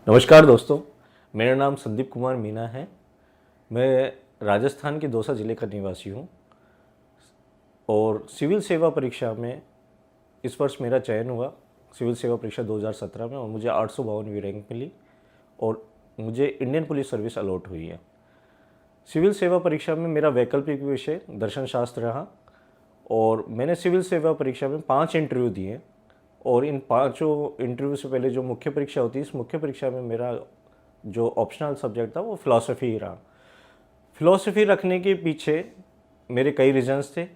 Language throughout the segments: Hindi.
नमस्कार दोस्तों, मेरा नाम संदीप कुमार मीना है। मैं राजस्थान के दौसा ज़िले का निवासी हूँ और सिविल सेवा परीक्षा में इस वर्ष मेरा चयन हुआ। सिविल सेवा परीक्षा 2017 में और मुझे 852वीं रैंक मिली और मुझे इंडियन पुलिस सर्विस अलॉट हुई है। सिविल सेवा परीक्षा में मेरा वैकल्पिक विषय दर्शन शास्त्र रहा और मैंने सिविल सेवा परीक्षा में 5 इंटरव्यू दिए और इन 5 इंटरव्यू से पहले जो मुख्य परीक्षा होती है, इस मुख्य परीक्षा में मेरा जो ऑप्शनल सब्जेक्ट था वो फ़िलासफ़ी ही रहा। फ़िलासफ़ी रखने के पीछे मेरे कई रीज़न्स थे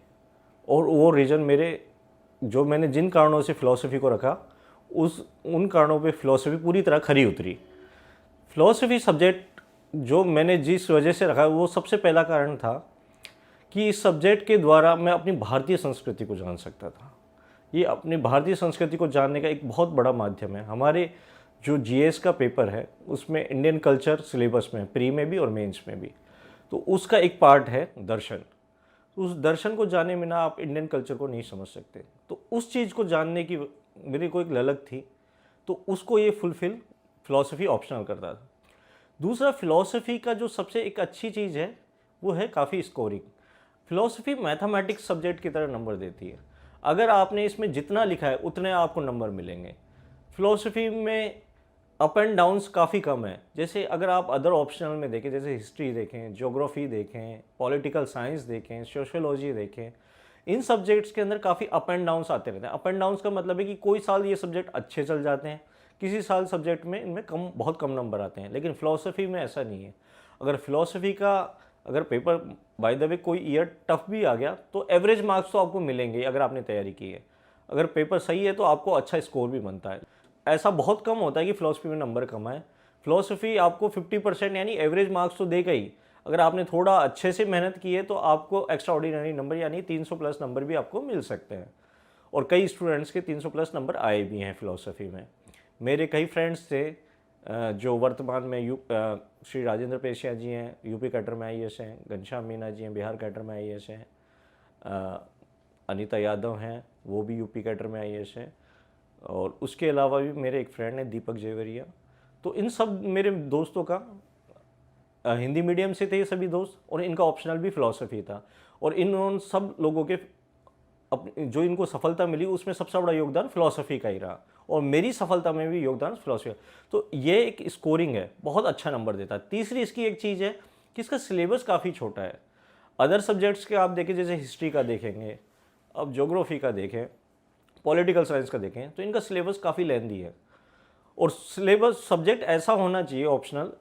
और वो रीज़न मैंने जिन कारणों से फ़िलासफ़ी को रखा उन कारणों पे फ़िलासफ़ी पूरी तरह खरी उतरी। फ़िलासफ़ी सब्जेक्ट जो मैंने जिस वजह से रखा वो सबसे पहला कारण था कि इस सब्जेक्ट के द्वारा मैं अपनी भारतीय संस्कृति को जान सकता था। ये अपनी भारतीय संस्कृति को जानने का एक बहुत बड़ा माध्यम है। हमारे जो जीएस का पेपर है उसमें इंडियन कल्चर सिलेबस में प्री में भी और मेंस में भी, तो उसका एक पार्ट है दर्शन। तो उस दर्शन को जानने में ना आप इंडियन कल्चर को नहीं समझ सकते, तो उस चीज़ को जानने की मेरी को एक ललक थी, तो उसको ये फुलफिल फ़िलासफ़ी ऑप्शनल करता था। दूसरा, फ़िलासफ़ी का जो सबसे एक अच्छी चीज़ है वो है काफ़ी स्कोरिंग। फ़िलासफ़ी मैथमेटिक्स सब्जेक्ट की तरह नंबर देती है। अगर आपने इसमें जितना लिखा है उतने आपको नंबर मिलेंगे। फ़िलासफ़ी में अप एंड डाउन्स काफ़ी कम है। जैसे अगर आप अदर ऑप्शनल में देखें, जैसे हिस्ट्री देखें, ज्योग्राफी देखें, पॉलिटिकल साइंस देखें, सोशियोलॉजी देखें, इन सब्जेक्ट्स के अंदर काफ़ी अप एंड डाउन्स आते रहते हैं। अप एंड डाउन्स का मतलब है कि कोई साल ये सब्जेक्ट अच्छे चल जाते हैं, किसी साल सब्जेक्ट में इनमें बहुत कम नंबर आते हैं। लेकिन फ़िलासफ़ी में ऐसा नहीं है। अगर फ़िलासफ़ी का अगर पेपर बाय द वे कोई ईयर टफ भी आ गया तो एवरेज मार्क्स तो आपको मिलेंगे अगर आपने तैयारी की है। अगर पेपर सही है तो आपको अच्छा स्कोर भी बनता है। ऐसा बहुत कम होता है कि फ़िलासफ़ी में नंबर कम आए। फ़िलासफ़ी आपको 50% यानी एवरेज मार्क्स तो देगा ही। अगर आपने थोड़ा अच्छे से मेहनत की है तो आपको एक्स्ट्रा ऑर्डिनरी नंबर यानी 300 प्लस नंबर भी आपको मिल सकते हैं और कई स्टूडेंट्स के 300 प्लस नंबर आए भी हैं फ़िलासफ़ी में। मेरे कई फ्रेंड्स थे जो वर्तमान में श्री राजेंद्र पेशिया जी हैं, यूपी कैडर में आईएएस हैं, घनश्याम मीना जी हैं, बिहार कैडर में आईएएस हैं, अनीता यादव हैं, वो भी यूपी कैडर में आईएएस हैं, और उसके अलावा भी मेरे एक फ्रेंड हैं दीपक जेवरिया। तो इन सब मेरे दोस्तों का हिंदी मीडियम से थे ये सभी दोस्त और इनका ऑप्शनल भी फ़िलासफ़ी था और इन सब लोगों के जो इनको सफलता मिली उसमें सबसे बड़ा योगदान फ़िलासफ़ी का ही रहा और मेरी सफलता में भी योगदान फ़िलासफ़ी। तो ये एक स्कोरिंग है, बहुत अच्छा नंबर देता है। तीसरी इसकी एक चीज़ है कि इसका सिलेबस काफ़ी छोटा है। अदर सब्जेक्ट्स के आप देखें, जैसे हिस्ट्री का देखेंगे, अब ज्योग्राफी का देखें, पॉलिटिकल साइंस का देखें, तो इनका सिलेबस काफ़ी लेंदी है और सिलेबस सब्जेक्ट ऐसा होना चाहिए ऑप्शनल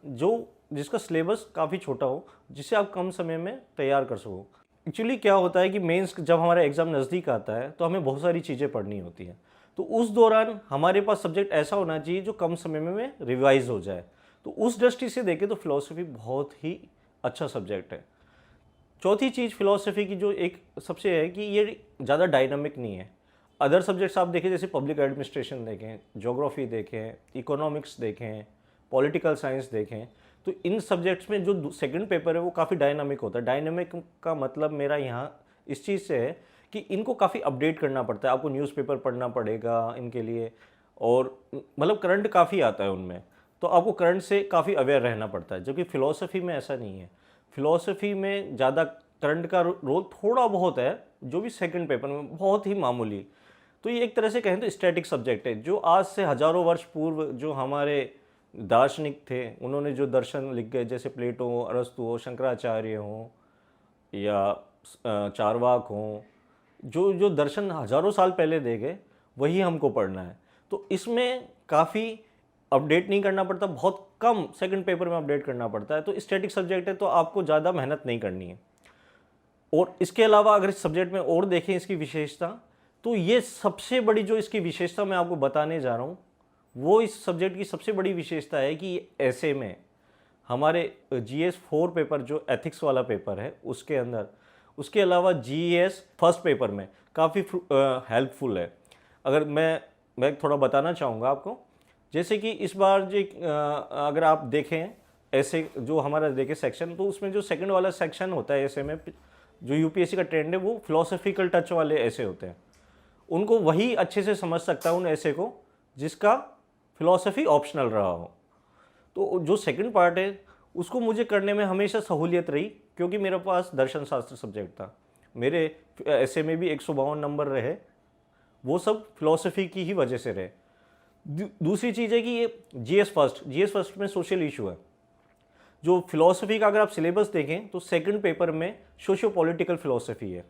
जिसका सिलेबस काफ़ी छोटा हो, जिसे आप कम समय में तैयार कर सको। एक्चुअली क्या होता है कि मेंस जब हमारा एग्ज़ाम नज़दीक आता है तो हमें बहुत सारी चीज़ें पढ़नी होती हैं, तो उस दौरान हमारे पास सब्जेक्ट ऐसा होना चाहिए जो कम समय में रिवाइज हो जाए। तो उस दृष्टि से देखें तो फ़िलासफ़ी बहुत ही अच्छा सब्जेक्ट है। चौथी चीज़ फ़िलासफ़ी की जो एक सबसे है कि ये ज़्यादा डायनामिक नहीं है। अदर सब्जेक्ट्स आप देखें, जैसे पब्लिक एडमिनिस्ट्रेशन देखें, ज्योग्राफी देखें, इकोनॉमिक्स देखें, पॉलिटिकल साइंस देखें, तो इन सब्जेक्ट्स में जो सेकंड पेपर है वो काफ़ी डायनामिक होता है। डायनामिक का मतलब मेरा यहाँ इस चीज़ से है कि इनको काफ़ी अपडेट करना पड़ता है, आपको न्यूज़पेपर पढ़ना पड़ेगा इनके लिए और मतलब करंट काफ़ी आता है उनमें, तो आपको करंट से काफ़ी अवेयर रहना पड़ता है, जबकि फ़िलासफ़ी में ऐसा नहीं है। फ़िलासफ़ी में ज़्यादा करंट का रोल थोड़ा बहुत है, जो भी सेकंड पेपर में बहुत ही मामूली। तो ये एक तरह से कहें तो स्टैटिक सब्जेक्ट है, जो आज से हज़ारों वर्ष पूर्व जो हमारे दार्शनिक थे उन्होंने जो दर्शन लिख गए, जैसे प्लेटो हो, अरस्तु हो, शंकराचार्य हों या चारवाक हों, जो जो दर्शन हज़ारों साल पहले दे गए वही हमको पढ़ना है। तो इसमें काफ़ी अपडेट नहीं करना पड़ता, बहुत कम सेकंड पेपर में अपडेट करना पड़ता है। तो स्टैटिक सब्जेक्ट है तो आपको ज़्यादा मेहनत नहीं करनी है। और इसके अलावा अगर इस सब्जेक्ट में और देखें इसकी विशेषता, तो ये सबसे बड़ी जो इसकी विशेषता मैं आपको बताने जा रहा हूँ, वो इस सब्जेक्ट की सबसे बड़ी विशेषता है कि ऐसे में हमारे जीएस 4 पेपर जो एथिक्स वाला पेपर है उसके अंदर, उसके अलावा जीएस फर्स्ट पेपर में काफ़ी हेल्पफुल है। अगर मैं थोड़ा बताना चाहूँगा आपको, जैसे कि इस बार जो अगर आप देखें ऐसे जो हमारा देखें सेक्शन, तो उसमें जो सेकंड वाला सेक्शन होता है ऐसे में जो यूपीएससी का ट्रेंड है वो फिलोसॉफिकल टच वाले ऐसे होते हैं। उनको वही अच्छे से समझ सकता है उन ऐसे को जिसका फिलॉसफी ऑप्शनल रहा हो। तो जो सेकंड पार्ट है उसको मुझे करने में हमेशा सहूलियत रही, क्योंकि मेरे पास दर्शन शास्त्र सब्जेक्ट था। मेरे ऐसे में भी 152 नंबर रहे, वो सब फिलॉसफी की ही वजह से रहे। दूसरी चीज़ है कि ये जीएस फर्स्ट में सोशल इशू है। जो फिलॉसफी का अगर आप सिलेबस देखें तो सेकंड पेपर में सोशियो पॉलिटिकल फिलॉसफी है।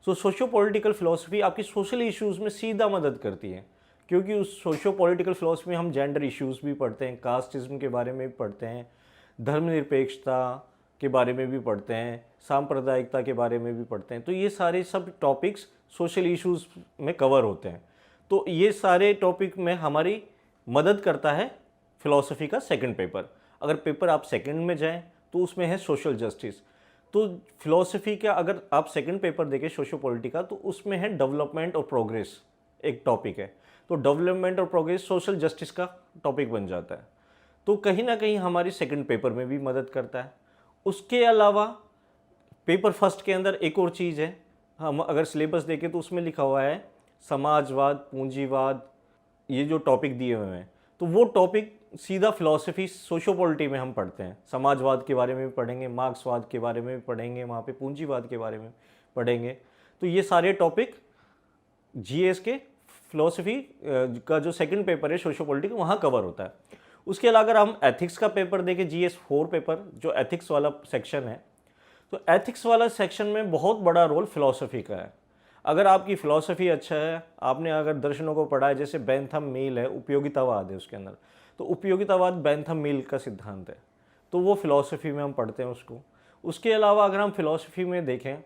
सो सोशियो पॉलिटिकल फिलॉसफी आपकी सोशल इश्यूज़ में सीधा मदद करती है, क्योंकि उस सोशियो पॉलिटिकल फिलॉसफी में हम जेंडर इश्यूज़ भी पढ़ते हैं, कास्टिज्म के बारे में भी पढ़ते हैं, धर्मनिरपेक्षता के बारे में भी पढ़ते हैं, सांप्रदायिकता के बारे में भी पढ़ते हैं। तो ये सारे सब टॉपिक्स सोशल इश्यूज़ में कवर होते हैं। तो ये सारे टॉपिक में हमारी मदद करता है फिलॉसफी का सेकंड पेपर। अगर पेपर आप सेकंड में जाएं तो उसमें है सोशल जस्टिस। तो फिलॉसफी का अगर आप सेकंड पेपर देखें सोशियो पॉलिटिका, तो उसमें है डेवलपमेंट और प्रोग्रेस एक टॉपिक है। तो डेवलपमेंट और प्रोग्रेस सोशल जस्टिस का टॉपिक बन जाता है। तो कहीं ना कहीं हमारी सेकंड पेपर में भी मदद करता है। उसके अलावा पेपर फर्स्ट के अंदर एक और चीज़ है, हम अगर सिलेबस देखें तो उसमें लिखा हुआ है समाजवाद, पूंजीवाद, ये जो टॉपिक दिए हुए हैं, तो वो टॉपिक सीधा फिलॉसफी सोशियो पॉलिटी में हम पढ़ते हैं। समाजवाद के बारे में भी पढ़ेंगे, मार्क्सवाद के बारे में भी पढ़ेंगे, वहाँ पे पूंजीवाद के बारे में पढ़ेंगे। तो ये सारे टॉपिक जीएस के फिलॉसफी का जो सेकंड पेपर है सोशियो पॉलिटी, वहाँ कवर होता है। उसके अलावा अगर हम एथिक्स का पेपर देखें, जीएस 4 पेपर जो एथिक्स वाला सेक्शन है, तो एथिक्स वाला सेक्शन में बहुत बड़ा रोल फिलॉसफी का है। अगर आपकी फ़िलॉसफी अच्छा है, आपने अगर दर्शनों को पढ़ा है, जैसे बेंथम मील है, उपयोगितावाद है उसके अंदर, तो उपयोगितावाद बेंथम मील का सिद्धांत है, तो वो फिलॉसफी में हम पढ़ते हैं उसको। उसके अलावा अगर हम फिलॉसफी में देखें,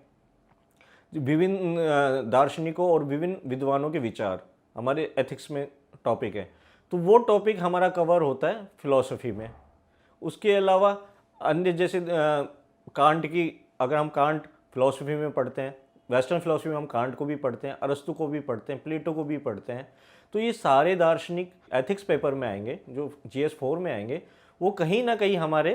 विभिन्न दार्शनिकों और विभिन्न विद्वानों के विचार हमारे एथिक्स में टॉपिक है, तो वो टॉपिक हमारा कवर होता है फिलॉसफी में। उसके अलावा अन्य जैसे कांट की, अगर हम कांट फिलॉसफी में पढ़ते हैं, वेस्टर्न फिलॉसफी में हम कांट को भी पढ़ते हैं, अरस्तु को भी पढ़ते हैं, प्लेटो को भी पढ़ते हैं। तो ये सारे दार्शनिक एथिक्स पेपर में आएंगे, जो जीएस 4 में आएंगे, वो कहीं ना कहीं हमारे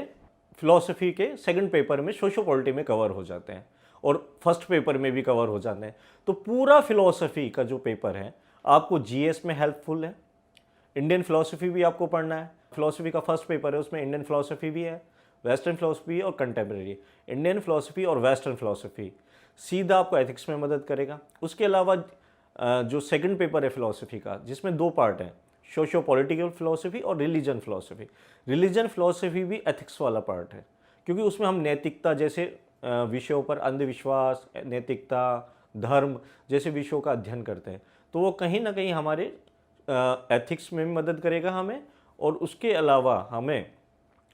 फिलॉसफी के सेकंड पेपर में सोशियो पॉलिटी में कवर हो जाते हैं और फर्स्ट पेपर में भी कवर हो जाते हैं। तो पूरा फिलॉसफी का जो पेपर है आपको जीएस में हेल्पफुल है। इंडियन फिलॉसफी भी आपको पढ़ना है, फिलॉसफी का फर्स्ट पेपर है, उसमें इंडियन फिलॉसफी भी है, वेस्टर्न फिलॉसफी और कंटेम्प्रेरी। इंडियन फिलॉसफी और वेस्टर्न फिलॉसफी सीधा आपको एथिक्स में मदद करेगा। उसके अलावा जो सेकंड पेपर है फिलॉसफी का, जिसमें 2 पार्ट हैं, सोशियो पॉलिटिकल फिलॉसफी और रिलीजन फिलॉसफी। रिलीजन फिलॉसफी भी एथिक्स वाला पार्ट है, क्योंकि उसमें हम नैतिकता जैसे विषयों पर, अंधविश्वास, नैतिकता, धर्म जैसे विषयों का अध्ययन करते हैं। तो वो कहीं ना कहीं हमारे एथिक्स में भी मदद करेगा हमें। और उसके अलावा हमें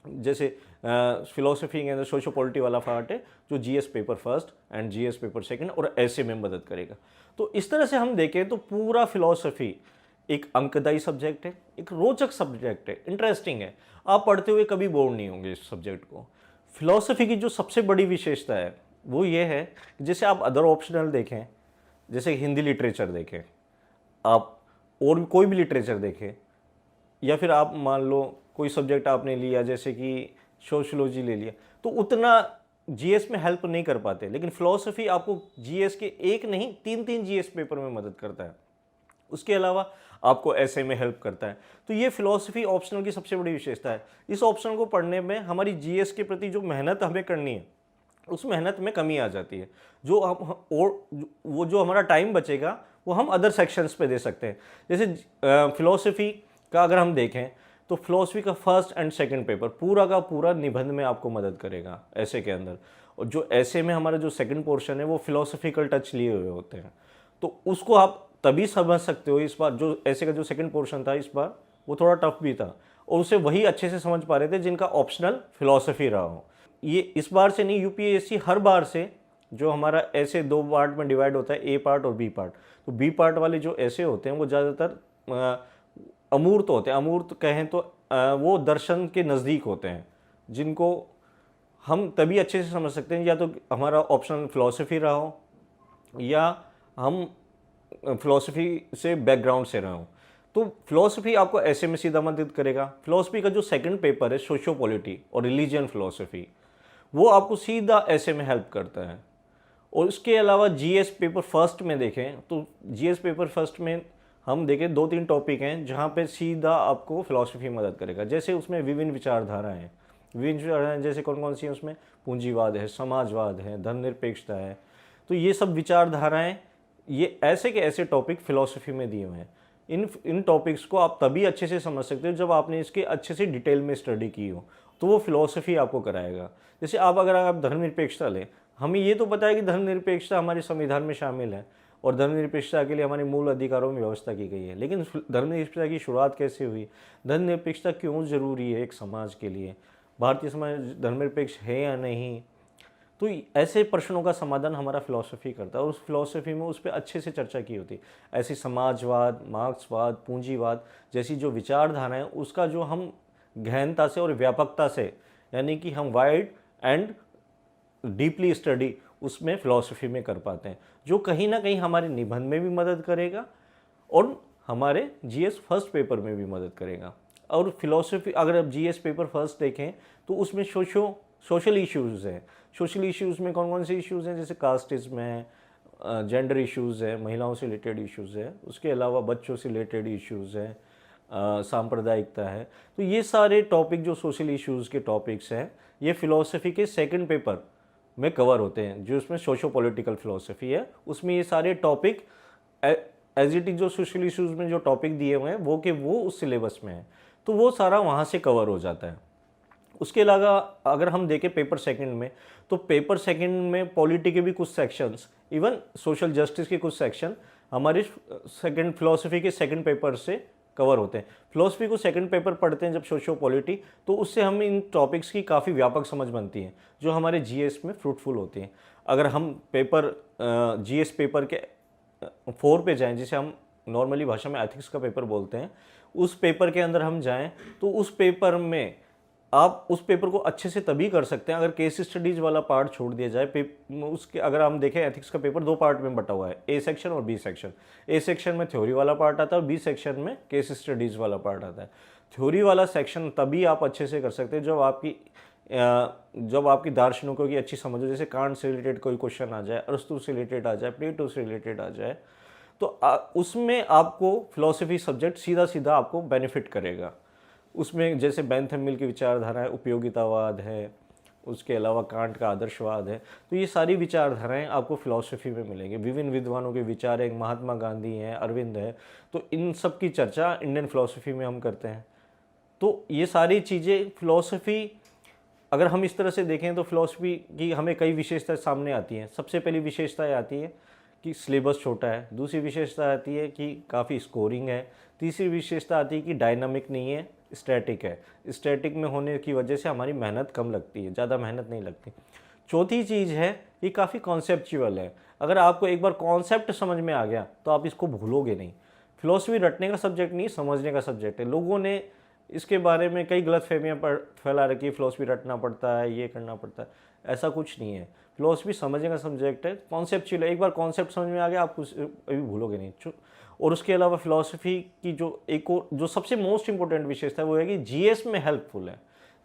जैसे फिलॉसफी के अंदर सोशियो पॉलिटी वाला पार्ट है, जो GS paper first and GS paper second और ऐसे में मदद करेगा। तो इस तरह से हम देखें तो पूरा फिलॉसफी एक अंकदायी सब्जेक्ट है, एक रोचक सब्जेक्ट है, इंटरेस्टिंग है। आप पढ़ते हुए कभी बोर नहीं होंगे इस सब्जेक्ट को। फिलॉसफी की जो सबसे बड़ी विशेषता है वो ये है कि जैसे आप अदर ऑप्शनल देखें, जैसे हिंदी लिटरेचर देखें, आप और कोई भी लिटरेचर देखें, या फिर आप मान लो कोई सब्जेक्ट आपने लिया जैसे कि सोशियोलॉजी ले लिया, तो उतना जीएस में हेल्प नहीं कर पाते। लेकिन फिलॉसफी आपको जीएस के एक नहीं 3 जीएस पेपर में मदद करता है। उसके अलावा आपको ऐसे में हेल्प करता है। तो ये फिलॉसफी ऑप्शनल की सबसे बड़ी विशेषता है। इस ऑप्शनल को पढ़ने में हमारी जीएस के प्रति जो मेहनत हमें करनी है, उस मेहनत में कमी आ जाती है। जो हम और वो जो हमारा टाइम बचेगा वो हम अदर सेक्शंस पे दे सकते हैं। जैसे फिलॉसफी का अगर हम देखें तो फिलॉसफी का फर्स्ट एंड सेकंड पेपर पूरा का पूरा निबंध में आपको मदद करेगा ऐसे के अंदर। और जो ऐसे में हमारा जो सेकंड पोर्शन है वो फिलॉसफिकल टच लिए हुए होते हैं, तो उसको आप तभी समझ सकते हो। इस बार जो ऐसे का जो सेकंड पोर्शन था, इस बार वो थोड़ा टफ भी था, और उसे वही अच्छे से समझ पा रहे थे जिनका ऑप्शनल फिलॉसफी रहा हो। ये इस बार से नहीं, यूपीएससी हर बार से जो हमारा ऐसे 2 पार्ट में डिवाइड होता है, ए पार्ट और बी पार्ट। तो बी पार्ट वाले जो ऐसे होते हैं वो ज़्यादातर अमूर्त होते हैं। अमूर्त कहें तो वो दर्शन के नज़दीक होते हैं, जिनको हम तभी अच्छे से समझ सकते हैं, या तो हमारा ऑप्शनल फिलॉसफी रहा हो या हम फिलॉसफी से बैकग्राउंड से रहे हों। तो फिलॉसफी आपको ऐसे में सीधा मदद करेगा। फिलॉसफी का जो सेकंड पेपर है सोशियो पॉलिटी और रिलीजियन फिलॉसफी, वो आपको सीधा ऐसे में हेल्प करता है। और उसके अलावा जीएस पेपर फर्स्ट में देखें तो जीएस पेपर फर्स्ट में हम देखें 2-3 टॉपिक हैं जहाँ पे सीधा आपको फिलॉसफी मदद करेगा। जैसे उसमें विभिन्न विचारधाराएं हैं, विभिन्न विचारधाराएं जैसे कौन कौन सी हैं उसमें, पूंजीवाद है, समाजवाद है, धर्मनिरपेक्षता है। तो ये सब विचारधाराएं, ये ऐसे के ऐसे टॉपिक फिलॉसफी में दिए हुए हैं। इन टॉपिक्स को आप तभी अच्छे से समझ सकते हो जब आपने इसके अच्छे से डिटेल में स्टडी की हो, तो वो फिलॉसफी आपको कराएगा। जैसे अगर आप धर्मनिरपेक्षता लें, हमें ये तो पता है कि धर्मनिरपेक्षता हमारे संविधान में शामिल है और धर्मनिरपेक्षता के लिए हमारे मूल अधिकारों में व्यवस्था की गई है। लेकिन धर्मनिरपेक्षता की शुरुआत कैसे हुई, धर्मनिरपेक्षता क्यों ज़रूरी है एक समाज के लिए, भारतीय समाज धर्मनिरपेक्ष है या नहीं, तो ऐसे प्रश्नों का समाधान हमारा फिलॉसफी करता है और उस फिलॉसफी में उस पर अच्छे से चर्चा की होती है। ऐसी समाजवाद, मार्क्सवाद, पूंजीवाद जैसी जो विचारधारा है उसका जो हम गहनता से और व्यापकता से, यानी कि हम वाइड एंड डीपली स्टडी उसमें फिलॉसफी में कर पाते हैं, जो कहीं ना कहीं हमारे निबंध में भी मदद करेगा और हमारे जीएस फर्स्ट पेपर में भी मदद करेगा। और फिलॉसफी अगर आप जीएस पेपर फर्स्ट देखें तो उसमें सोशल इश्यूज़ हैं। सोशल इश्यूज़ में कौन कौन से इश्यूज़ हैं, जैसे कास्टिज्म है, जेंडर इश्यूज़ है, महिलाओं से रिलेटेड इश्यूज़ है, उसके अलावा बच्चों से रिलेटेड इश्यूज़ हैं, सांप्रदायिकता है। तो ये सारे टॉपिक जो सोशल इश्यूज़ के टॉपिक्स हैं, ये फ़िलॉसफी के सेकंड पेपर में कवर होते हैं, जो उसमें सोशो पॉलिटिकल फ़िलॉसफी है। उसमें ये सारे टॉपिक एज इट इज जो सोशल इश्यूज़ में जो टॉपिक दिए हुए हैं वो उस सिलेबस में है, तो वो सारा वहाँ से कवर हो जाता है। उसके अलावा अगर हम देखें पेपर सेकंड में, तो पेपर सेकंड में पॉलिटी के भी कुछ सेक्शंस, इवन सोशल जस्टिस के कुछ सेक्शन हमारे सेकंड फिलॉसफी के सेकंड पेपर से कवर होते हैं। फिलॉसफी को सेकंड पेपर पढ़ते हैं जब सोशो पॉलिटी, तो उससे हम इन टॉपिक्स की काफ़ी व्यापक समझ बनती है, जो हमारे जीएस में फ्रूटफुल होती हैं। अगर हम पेपर जीएस पेपर के 4 पे जाएं, जिसे हम नॉर्मली भाषा में एथिक्स का पेपर बोलते हैं, उस पेपर के अंदर हम जाएं तो उस पेपर में आप उस पेपर को अच्छे से तभी कर सकते हैं अगर केस स्टडीज़ वाला पार्ट छोड़ दिया जाए। उसके अगर हम देखें एथिक्स का पेपर 2 पार्ट में बटा हुआ है, ए सेक्शन और बी सेक्शन। ए सेक्शन में थ्योरी वाला पार्ट आता है और बी सेक्शन में केस स्टडीज़ वाला पार्ट आता है। थ्योरी वाला सेक्शन तभी आप अच्छे से कर सकते हैं जब आपकी दार्शनिकों की अच्छी समझ हो, जैसे कांट से रिलेटेड कोई क्वेश्चन आ जाए, अरस्तु से रिलेटेड आ जाए, प्लेटो से रिलेटेड आ जाए, तो उसमें आपको फिलॉसफी सब्जेक्ट सीधा सीधा आपको बेनिफिट करेगा। उसमें जैसे बेंथम मिल की विचारधारा है, उपयोगितावाद है, उसके अलावा कांट का आदर्शवाद है, तो ये सारी विचारधाराएं आपको फिलॉसफी में मिलेंगी। विभिन्न विद्वानों के विचार हैं, महात्मा गांधी हैं, अरविंद है, तो इन सब की चर्चा इंडियन फिलॉसफी में हम करते हैं। तो ये सारी चीज़ें फिलॉसफी, अगर हम इस तरह से देखें तो फिलॉसफी की हमें कई विशेषताएं सामने आती हैं। सबसे पहली विशेषता आती है कि सिलेबस छोटा है, दूसरी विशेषता आती है कि काफ़ी स्कोरिंग है, तीसरी विशेषता आती है कि डायनामिक नहीं है, स्टैटिक है। स्टैटिक में होने की वजह से हमारी मेहनत कम लगती है, ज़्यादा मेहनत नहीं लगती। चौथी चीज़ है कि काफ़ी कॉन्सेप्चुअल है। अगर आपको एक बार कॉन्सेप्ट समझ में आ गया तो आप इसको भूलोगे नहीं। फिलॉसफी रटने का सब्जेक्ट नहीं, समझने का सब्जेक्ट है। लोगों ने इसके बारे में कई गलतफहमियां फैला रखी है, फिलॉसफी रटना पड़ता है, ये करना पड़ता है, ऐसा कुछ नहीं है। फिलॉसफी समझने का सब्जेक्ट है, कॉन्सेप्चुअल है। एक बार कॉन्सेप्ट समझ में आ गया आप कुछ अभी भूलोगे नहीं। और उसके अलावा फिलॉसफी की जो एक और जो सबसे मोस्ट इंपॉर्टेंट विशेषता है वो है कि जीएस में हेल्पफुल है।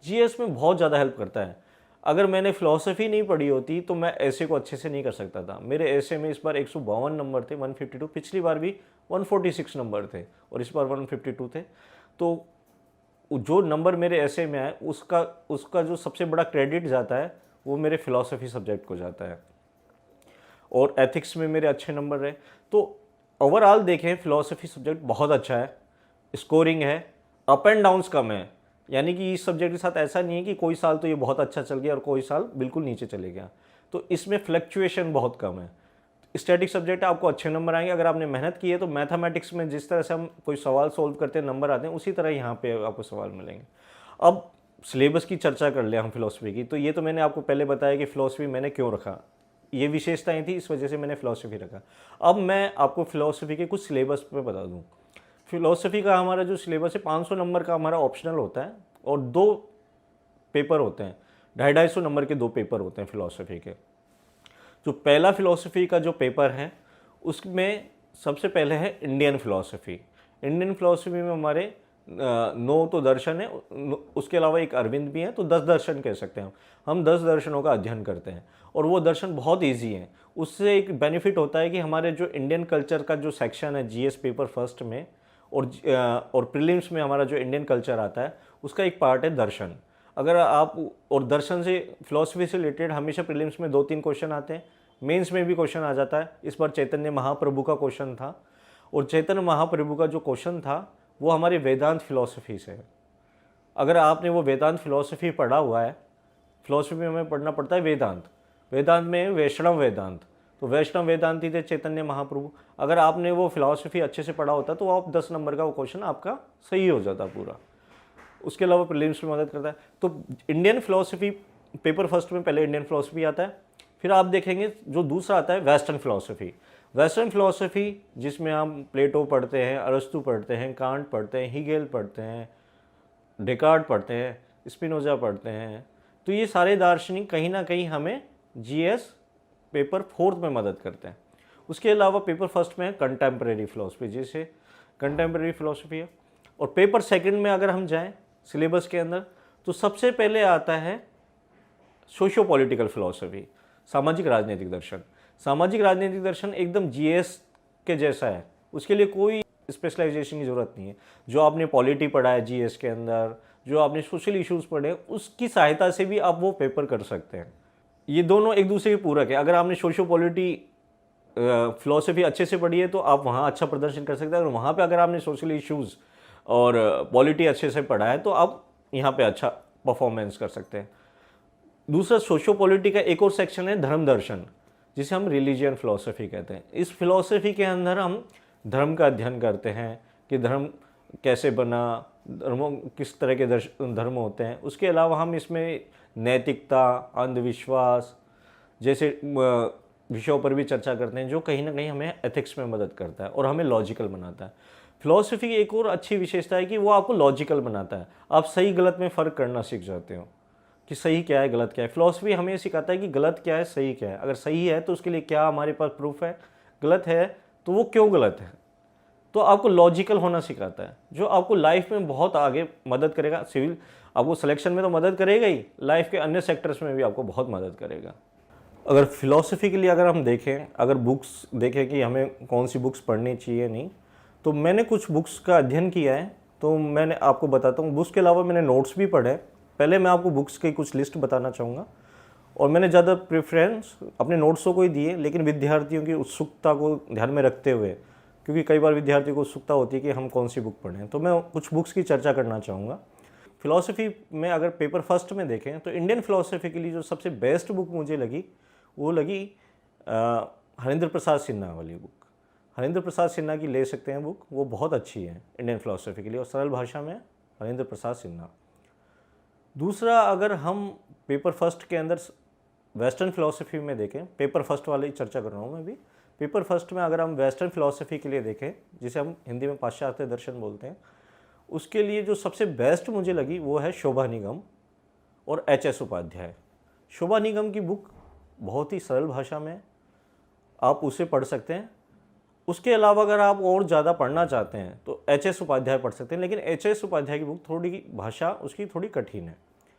जीएस में बहुत ज़्यादा हेल्प करता है। अगर मैंने फिलॉसफी नहीं पढ़ी होती तो मैं ऐसे को अच्छे से नहीं कर सकता था। मेरे ऐसे में इस बार 152 नंबर थे, 152। पिछली बार भी 146 नंबर थे और इस बार 152 थे। तो जो नंबर मेरे ऐसे में आए उसका जो सबसे बड़ा क्रेडिट जाता है वो मेरे फिलॉसफी सब्जेक्ट को जाता है। और एथिक्स में मेरे अच्छे नंबर रहे। तो ओवरऑल देखें फिलॉसफी सब्जेक्ट बहुत अच्छा है, स्कोरिंग है, अप एंड डाउन्स कम है। यानी कि इस सब्जेक्ट के साथ ऐसा नहीं है कि कोई साल तो ये बहुत अच्छा चल गया और कोई साल बिल्कुल नीचे चले गया। तो इसमें फ्लक्चुएशन बहुत कम है। स्टैटिक सब्जेक्ट है, आपको अच्छे नंबर आएंगे अगर आपने मेहनत की है। तो मैथमेटिक्स में जिस तरह से हम कोई सवाल सोल्व करते हैं, नंबर आते हैं, उसी तरह यहाँ पे आपको सवाल मिलेंगे। अब सिलेबस की चर्चा कर ले हम फिलॉसफी की। तो ये तो मैंने आपको पहले बताया कि फ़िलॉसफी मैंने क्यों रखा, ये विशेषताएं थी, इस वजह से मैंने फ़िलॉसफी रखा। अब मैं आपको फ़िलॉसफी के कुछ सिलेबस पे बता दूँ। फ़िलॉसफी का हमारा जो सिलेबस है 500 नंबर का हमारा ऑप्शनल होता है और 2 पेपर होते हैं, 250 नंबर के 2 पेपर होते हैं फ़िलॉसफी के। जो पहला फ़िलॉसफी का जो पेपर है उसमें सबसे पहले है इंडियन फ़िलॉसफी। इंडियन फ़िलॉसफी में हमारे 9 तो दर्शन है, उसके अलावा एक अरविंद भी है, तो 10 दर्शन कह सकते हैं हम 10 दर्शनों का अध्ययन करते हैं और वो दर्शन बहुत ईजी हैं। उससे एक बेनिफिट होता है कि हमारे जो इंडियन कल्चर का जो सेक्शन है जीएस पेपर फर्स्ट में और प्रीलिम्स में हमारा जो इंडियन कल्चर आता है उसका एक पार्ट है दर्शन। अगर आप और दर्शन से फिलॉसफी से रिलेटेड हमेशा प्रीलिम्स में 2-3 क्वेश्चन आते हैं, मेंस में भी क्वेश्चन आ जाता है। इस बार चैतन्य महाप्रभु का क्वेश्चन था और चैतन्य महाप्रभु का जो क्वेश्चन था वो हमारे वेदांत फिलॉसफी से है। अगर आपने वो वेदांत फिलॉसफी पढ़ा हुआ है, फिलॉसफी में हमें पढ़ना पड़ता है वेदांत, वेदांत में वैष्णव वेदांत, तो वैष्णव वेदांती थे चैतन्य महाप्रभु। अगर आपने वो फिलॉसफी अच्छे से पढ़ा होता तो आप 10 नंबर का वो क्वेश्चन आपका सही हो जाता पूरा। उसके अलावा प्रीलिम्स में मदद करता है। तो इंडियन फिलॉसफी पेपर फर्स्ट में पहले इंडियन फिलॉसफी आता है, फिर आप देखेंगे जो दूसरा आता है वेस्टर्न फिलॉसफी। वेस्टर्न फिलॉसफी जिसमें हम प्लेटो पढ़ते हैं, अरस्तु पढ़ते हैं, कांट पढ़ते हैं, हीगेल पढ़ते हैं, डेकार्ट पढ़ते हैं, स्पिनोजा पढ़ते हैं, तो ये सारे दार्शनिक कहीं ना कहीं हमें जीएस पेपर फोर्थ में मदद करते हैं। उसके अलावा पेपर फर्स्ट में है कंटेम्प्रेरी फिलॉसफी, जैसे कंटेम्प्रेरी फिलॉसफी है। और पेपर सेकंड में अगर हम जाएं सिलेबस के अंदर तो सबसे पहले आता है सोशियो पॉलिटिकल फिलॉसफी, सामाजिक राजनीतिक दर्शन। सामाजिक राजनीतिक दर्शन एकदम जीएस के जैसा है, उसके लिए कोई स्पेशलाइजेशन की ज़रूरत नहीं है। जो आपने पॉलिटी पढ़ा है जीएस के अंदर, जो आपने सोशल इश्यूज़ पढ़े हैं, उसकी सहायता से भी आप वो पेपर कर सकते हैं। ये दोनों एक दूसरे के पूरक है। अगर आपने सोशियो पॉलिटी फिलॉसफी अच्छे से पढ़ी है तो आप वहाँ अच्छा प्रदर्शन कर सकते हैं, और वहाँ पे अगर आपने सोशल इश्यूज़ और पॉलिटी अच्छे से पढ़ा है तो आप यहाँ पे अच्छा परफॉर्मेंस कर सकते हैं। दूसरा सोशियो पॉलिटी का एक और सेक्शन है धर्म दर्शन, जिसे हम रिलीजियन फिलॉसफी कहते हैं। इस फिलॉसफी के अंदर हम धर्म का अध्ययन करते हैं कि धर्म कैसे बना, धर्मों किस तरह के धर्म होते हैं। उसके अलावा हम इसमें नैतिकता, अंधविश्वास जैसे विषयों पर भी चर्चा करते हैं, जो कहीं ना कहीं हमें एथिक्स में मदद करता है और हमें लॉजिकल बनाता है। फिलॉसफी की एक और अच्छी विशेषता है कि वो आपको लॉजिकल बनाता है। आप सही गलत में फ़र्क करना सीख जाते हो कि सही क्या है, गलत क्या है। फिलॉसफी हमें सिखाता है कि गलत क्या है, सही क्या है। अगर सही है तो उसके लिए क्या हमारे पास प्रूफ है, गलत है तो वो क्यों गलत है। तो आपको लॉजिकल होना सिखाता है, जो आपको लाइफ में बहुत आगे मदद करेगा। सिविल आपको सिलेक्शन में तो मदद करेगा ही, लाइफ के अन्य सेक्टर्स में भी आपको बहुत मदद करेगा। अगर फिलॉसफी के लिए अगर हम देखें, अगर बुक्स देखें कि हमें कौन सी बुक्स पढ़नी चाहिए नहीं, तो मैंने कुछ बुक्स का अध्ययन किया है, तो मैंने आपको बताता हूँ। बुक्स के अलावा मैंने नोट्स भी पढ़े। पहले मैं आपको बुक्स की कुछ लिस्ट बताना चाहूँगा, और मैंने ज़्यादा प्रेफरेंस अपने नोट्सों को ही दिए, लेकिन विद्यार्थियों की उत्सुकता को ध्यान में रखते हुए, क्योंकि कई बार विद्यार्थियों को उत्सुकता होती है कि हम कौन सी बुक पढ़ें, तो मैं कुछ बुक्स की चर्चा करना चाहूँगा। फिलॉसफी में अगर पेपर फर्स्ट में देखें तो इंडियन फिलॉसफी के लिए जो सबसे बेस्ट बुक मुझे लगी वो लगी हरेंद्र प्रसाद सिन्हा वाली बुक। हरेंद्र प्रसाद सिन्हा की ले सकते हैं बुक, वो बहुत अच्छी है इंडियन फिलॉसफी के लिए और सरल भाषा में। हरेंद्र प्रसाद सिन्हा। दूसरा, अगर हम पेपर फर्स्ट के अंदर वेस्टर्न फिलॉसफी में देखें, पेपर फर्स्ट वाली चर्चा कर रहा हूँ मैं भी। पेपर फर्स्ट में अगर हम वेस्टर्न फिलॉसफी के लिए देखें, जिसे हम हिंदी में पाश्चात्य दर्शन बोलते हैं, उसके लिए जो सबसे बेस्ट मुझे लगी वो है शोभा निगम और एच.एस. उपाध्याय। शोभा निगम की बुक बहुत ही सरल भाषा में, आप उसे पढ़ सकते हैं। उसके अलावा अगर आप और ज़्यादा पढ़ना चाहते हैं तो एच.एस. उपाध्याय पढ़ सकते हैं, लेकिन एच.एस. उपाध्याय की बुक थोड़ी भाषा उसकी थोड़ी कठिन है।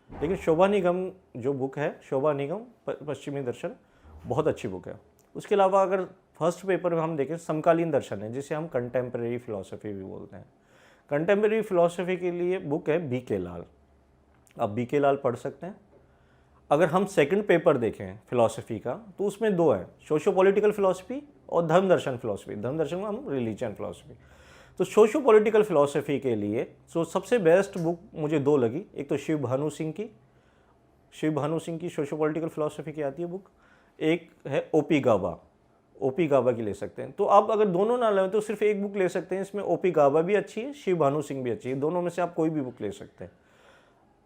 लेकिन शोभा निगम जो बुक है, शोभा निगम पश्चिमी दर्शन, बहुत अच्छी बुक है। उसके अलावा अगर फर्स्ट पेपर में हम देखें, समकालीन दर्शन है, जिसे हम कंटेम्प्रेरी फिलॉसफी भी बोलते हैं। कंटेम्प्रेरी फिलॉसफी के लिए बुक है बी.के. लाल, आप बी.के. लाल पढ़ सकते हैं। अगर हम सेकंड पेपर देखें फिलॉसफी का तो उसमें 2 है, सोशियो पॉलिटिकल फिलॉसफी और धर्म दर्शन फिलॉसफी। धर्म दर्शन में हम रिलीजन फिलॉसफी। तो सोशियो पॉलिटिकल फिलॉसफी के लिए सबसे बेस्ट बुक मुझे 2 लगी। एक तो शिव भानु सिंह की सोशियो पॉलिटिकल फिलॉसफी की आती है बुक। एक है ओ.पी. गाबा की ले सकते हैं। तो आप अगर दोनों ना लें तो सिर्फ एक बुक ले सकते हैं। इसमें ओ.पी. गाबा भी अच्छी है, शिव भानु सिंह भी अच्छी है। दोनों में से आप कोई भी बुक ले सकते हैं।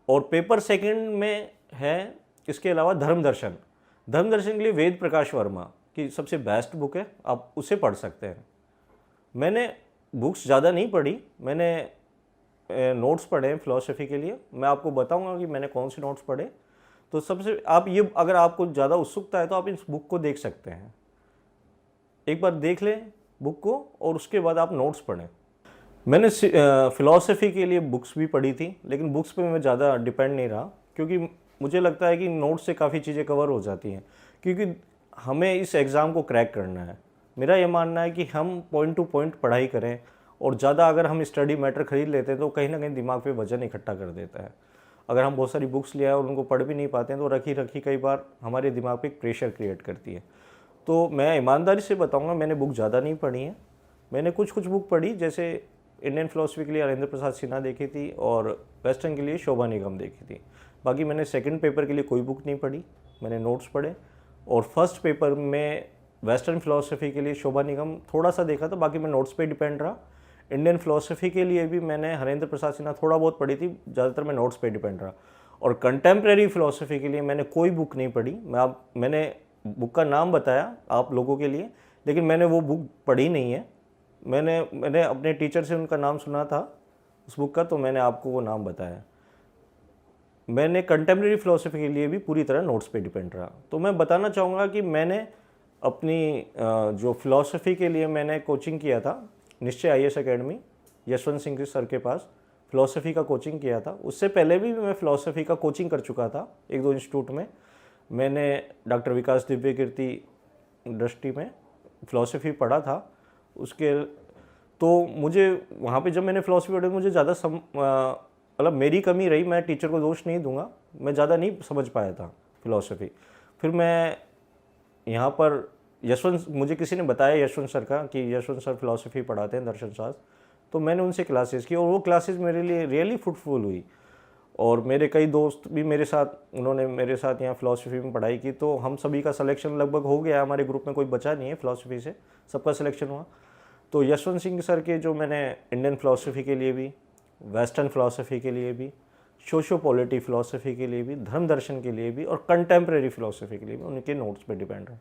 और पेपर सेकंड में है इसके अलावा धर्म दर्शन के लिए वेद प्रकाश वर्मा की सबसे बेस्ट बुक है, आप उसे पढ़ सकते हैं। मैंने बुक्स ज़्यादा नहीं पढ़ी, मैंने नोट्स पढ़े हैं फिलॉसफी के लिए। मैं आपको बताऊंगा कि मैंने कौन से नोट्स पढ़े। तो सबसे आप ये, अगर आपको ज़्यादा उत्सुकता है तो आप इस बुक को देख सकते हैं। एक बार देख लें बुक को और उसके बाद आप नोट्स पढ़ें। मैंने फ़िलॉसफ़ी के लिए बुक्स भी पढ़ी थी, लेकिन बुक्स पे मैं ज़्यादा डिपेंड नहीं रहा, क्योंकि मुझे लगता है कि नोट्स से काफ़ी चीज़ें कवर हो जाती हैं, क्योंकि हमें इस एग्ज़ाम को क्रैक करना है। मेरा ये मानना है कि हम पॉइंट टू पॉइंट पढ़ाई करें, और ज़्यादा अगर हम स्टडी मैटर खरीद लेते हैं तो कहीं ना कहीं दिमाग पे वजन इकट्ठा कर देता है। अगर हम बहुत सारी बुक्स ले आए और उनको पढ़ भी नहीं पाते हैं तो रखी रखी कई बार हमारे दिमाग पे एक प्रेशर क्रिएट करती है। तो मैं ईमानदारी से बताऊंगा, मैंने बुक ज़्यादा नहीं पढ़ी है। मैंने कुछ कुछ बुक पढ़ी, जैसे इंडियन फ़िलासफ़ी के लिए हरेंद्र प्रसाद सिन्हा देखी थी, और वेस्टर्न के लिए शोभा निगम देखी थी। बाकी मैंने सेकंड पेपर के लिए कोई बुक नहीं पढ़ी, मैंने नोट्स पढ़े। और फर्स्ट पेपर में वेस्टर्न फ़िलासफ़ी के लिए शोभा निगम थोड़ा सा देखा था, बाकी मैं नोट्स पे डिपेंड रहा। इंडियन फ़िलासफ़ी के लिए भी मैंने हरेंद्र प्रसाद सिन्हा थोड़ा बहुत पढ़ी थी, ज़्यादातर मैं नोट्स पे डिपेंड रहा। और कंटेम्प्रेरी फ़िलासफ़ी के लिए मैंने कोई बुक नहीं पढ़ी। मैंने बुक का नाम बताया आप लोगों के लिए, लेकिन मैंने वो बुक पढ़ी नहीं है। मैंने मैंने अपने टीचर से उनका नाम सुना था उस बुक का, तो मैंने आपको वो नाम बताया। मैंने कंटेम्प्रेरी फ़िलासफ़ी के लिए भी पूरी तरह नोट्स पे डिपेंड रहा। तो मैं बताना चाहूँगा कि मैंने अपनी जो फ़िलासफ़ी के लिए मैंने कोचिंग किया था निश्चय IAS academy, Yashwant Singh sir के पास फ़िलासफ़ी का कोचिंग किया था। उससे पहले भी मैं फ़िलासफ़ी का कोचिंग कर चुका था 1-2 इंस्टीट्यूट में। मैंने डॉक्टर विकास दिव्य कीर्ति दृष्टि में फ़िलासफ़ी पढ़ा था। उसके तो मुझे वहाँ पे जब मैंने फ़िलासफ़ी पढ़ी, मुझे ज़्यादा मतलब मेरी कमी रही, मैं टीचर को दोष नहीं दूंगा, मैं ज़्यादा नहीं समझ पाया था फ़िलासफ़ी। फिर मैं यहाँ पर मुझे किसी ने बताया यशवंत सर का कि यशवंत सर फ़िलासफ़ी पढ़ाते हैं, दर्शन शास्त्र। तो मैंने उनसे क्लासेस की और वो क्लासेस मेरे लिए रियली फ्रूटफुल हुई। और मेरे कई दोस्त भी उन्होंने मेरे साथ यहाँ फ़िलासफ़ी में पढ़ाई की, तो हम सभी का सिलेक्शन लगभग हो गया। हमारे ग्रुप में कोई बचा नहीं है फ़िलासफ़ी से, सबका सिलेक्शन हुआ। तो यशवंत सिंह सर के जो मैंने इंडियन फ़िलासफ़ी के लिए भी, वेस्टर्न फ़िलासफ़ी के लिए भी, सोशियो पॉलिटी फ़िलासफ़ी के लिए भी, धर्म दर्शन के लिए भी, और कंटेम्प्रेरी फ़िलासफ़ी के लिए भी उनके नोट्स पे डिपेंड रहा।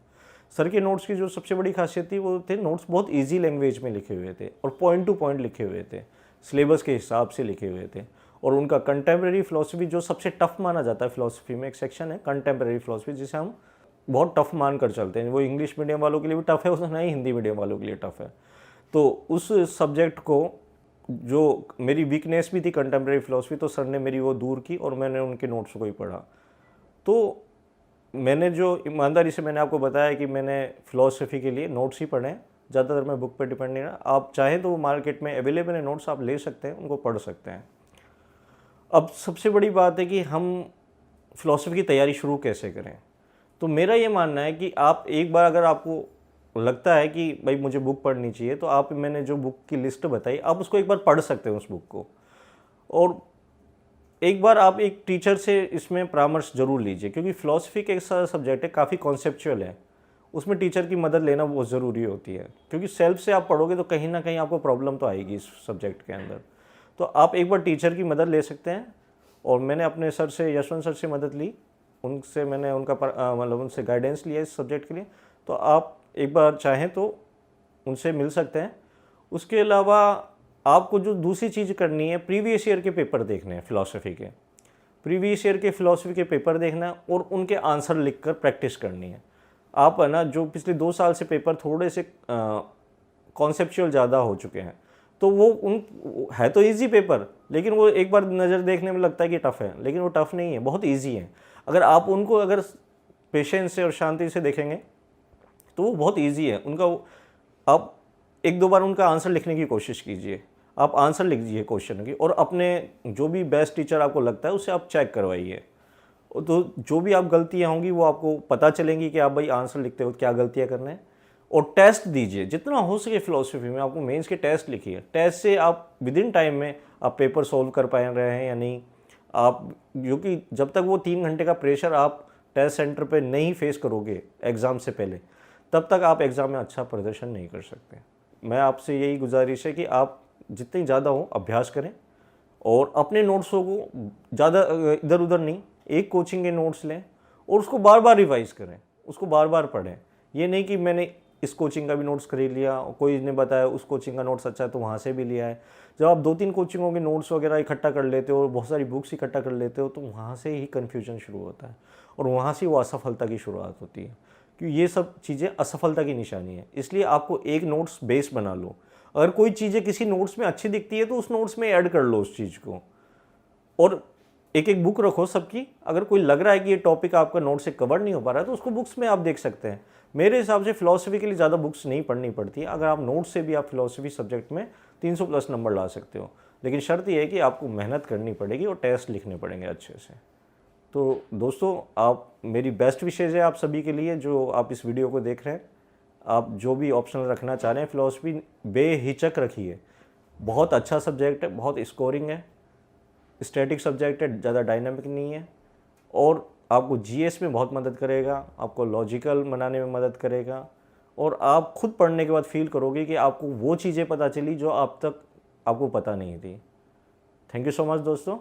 सर के नोट्स की जो सबसे बड़ी खासियत थी वो थे, नोट्स बहुत इजी लैंग्वेज में लिखे हुए थे और पॉइंट टू पॉइंट लिखे हुए थे, सिलेबस के हिसाब से लिखे हुए थे। और उनका कंटेम्प्रेरी फ़िलासफ़ी जो सबसे टफ माना जाता है फ़िलासफ़ी में, एक सेक्शन है कंटेम्प्रेरी फ़िलासफ़ी जिसे हम बहुत टफ मान कर चलते हैं। वो इंग्लिश मीडियम वालों के लिए भी टफ है, उतना ही हिंदी मीडियम वालों के लिए टफ है। तो उस सब्जेक्ट को, जो मेरी वीकनेस भी थी कंटेम्प्रेरी फ़िलासफ़ी, तो सर ने मेरी वो दूर की और मैंने उनके नोट्स को ही पढ़ा। तो मैंने जो ईमानदारी से मैंने आपको बताया कि मैंने फ़िलासफ़ी के लिए नोट्स ही पढ़े हैं, ज़्यादातर मैं बुक पर डिपेंड नहीं रहा। आप चाहें तो वो मार्केट में अवेलेबल है नोट्स, आप ले सकते हैं, उनको पढ़ सकते हैं। अब सबसे बड़ी बात है कि हम फ़िलासफ़ी की तैयारी शुरू कैसे करें। तो मेरा ये मानना है कि आप एक बार, अगर आपको लगता है कि भाई मुझे बुक पढ़नी चाहिए, तो मैंने जो बुक की लिस्ट बताई, आप उसको एक बार पढ़ सकते हैं उस बुक को। और एक बार आप एक टीचर से इसमें परामर्श ज़रूर लीजिए, क्योंकि फ़िलासफ़ी के ऐसा सब्जेक्ट है, काफ़ी कॉन्सेप्चुअल है, उसमें टीचर की मदद लेना बहुत ज़रूरी होती है। क्योंकि सेल्फ से आप पढ़ोगे तो कहीं ना कहीं आपको प्रॉब्लम तो आएगी इस सब्जेक्ट के अंदर। तो आप एक बार टीचर की मदद ले सकते हैं। और मैंने अपने सर से, यशवंत सर से मदद ली, उनसे मैंने मतलब उनसे गाइडेंस लिया इस सब्जेक्ट के लिए। तो आप एक बार चाहें तो उनसे मिल सकते हैं। उसके अलावा आपको जो दूसरी चीज़ करनी है, प्रीवियस ईयर के पेपर देखने हैं फ़िलासफ़ी के। प्रीवियस ईयर के फ़िलासफ़ी के पेपर देखना और उनके आंसर लिखकर प्रैक्टिस करनी है। आप है ना, जो पिछले 2 साल से पेपर थोड़े से कॉन्सेप्चुअल ज़्यादा हो चुके हैं, तो वो है तो ईजी पेपर, लेकिन वो एक बार नज़र देखने में लगता है कि टफ़ है, लेकिन वो टफ़ नहीं है, बहुत ईजी है। अगर आप उनको अगर पेशेंस से और शांति से देखेंगे तो वो बहुत ईजी है उनका। आप 1-2 बार उनका आंसर लिखने की कोशिश कीजिए, आप आंसर लिख दीजिए क्वेश्चन की, और अपने जो भी बेस्ट टीचर आपको लगता है उससे आप चेक करवाइए। तो जो भी आप गलतियाँ होंगी वो आपको पता चलेंगी कि आप भाई आंसर लिखते हो क्या गलतियाँ करना है। और टेस्ट दीजिए जितना हो सके फ़िलासफ़ी में, आपको मेंस के टेस्ट लिखिए। टेस्ट से आप विद इन टाइम में आप पेपर सॉल्व कर पा रहे हैं या नहीं, आप, क्योंकि जब तक वो 3 घंटे का प्रेशर आप टेस्ट सेंटर पे नहीं फेस करोगे एग्ज़ाम से पहले, तब तक आप एग्ज़ाम में अच्छा प्रदर्शन नहीं कर सकते। मैं आपसे यही गुजारिश है कि आप जितनी ज़्यादा हो अभ्यास करें, और अपने नोट्सों को ज़्यादा इधर उधर नहीं, एक कोचिंग के नोट्स लें और उसको बार बार रिवाइज़ करें, उसको बार बार पढ़ें। ये नहीं कि मैंने इस कोचिंग का भी नोट्स खरीद लिया, कोई ने बताया उस कोचिंग का नोट्स अच्छा है तो वहाँ से भी लिया है। जब आप 2-3 कोचिंगों के नोट्स वगैरह इकट्ठा कर लेते हो और बहुत सारी बुक्स इकट्ठा कर लेते हो, तो वहाँ से ही कन्फ्यूजन शुरू होता है और वहाँ से वो असफलता की शुरुआत होती है। क्योंकि ये सब चीज़ें असफलता की निशानी है। इसलिए आपको एक नोट्स बेस बना लो। अगर कोई चीज़ें किसी नोट्स में अच्छी दिखती है तो उस नोट्स में ऐड कर लो उस चीज़ को। और एक एक बुक रखो सबकी, अगर कोई लग रहा है कि ये टॉपिक आपका नोट से कवर नहीं हो पा रहा है तो उसको बुक्स में आप देख सकते हैं। मेरे हिसाब से फिलॉसफी के लिए ज़्यादा बुक्स नहीं पढ़नी पड़ती, अगर आप नोट से भी आप फिलॉसफी सब्जेक्ट में 300 प्लस नंबर ला सकते हो। लेकिन शर्त यह है कि आपको मेहनत करनी पड़ेगी और टेस्ट लिखने पड़ेंगे अच्छे से। तो दोस्तों, आप मेरी बेस्ट विशेज़ है आप सभी के लिए जो आप इस वीडियो को देख रहे हैं। आप जो भी ऑप्शन रखना चाह रहे हैं फिलॉसफी बेहिचक रखिए। बहुत अच्छा सब्जेक्ट है, बहुत स्कोरिंग है, स्टैटिक सब्जेक्ट है, ज़्यादा डायनामिक नहीं है, और आपको जीएस में बहुत मदद करेगा, आपको लॉजिकल बनाने में मदद करेगा, और आप खुद पढ़ने के बाद फील करोगे कि आपको वो चीज़ें पता चली जो आप तक आपको पता नहीं थी। थैंक यू सो मच दोस्तों।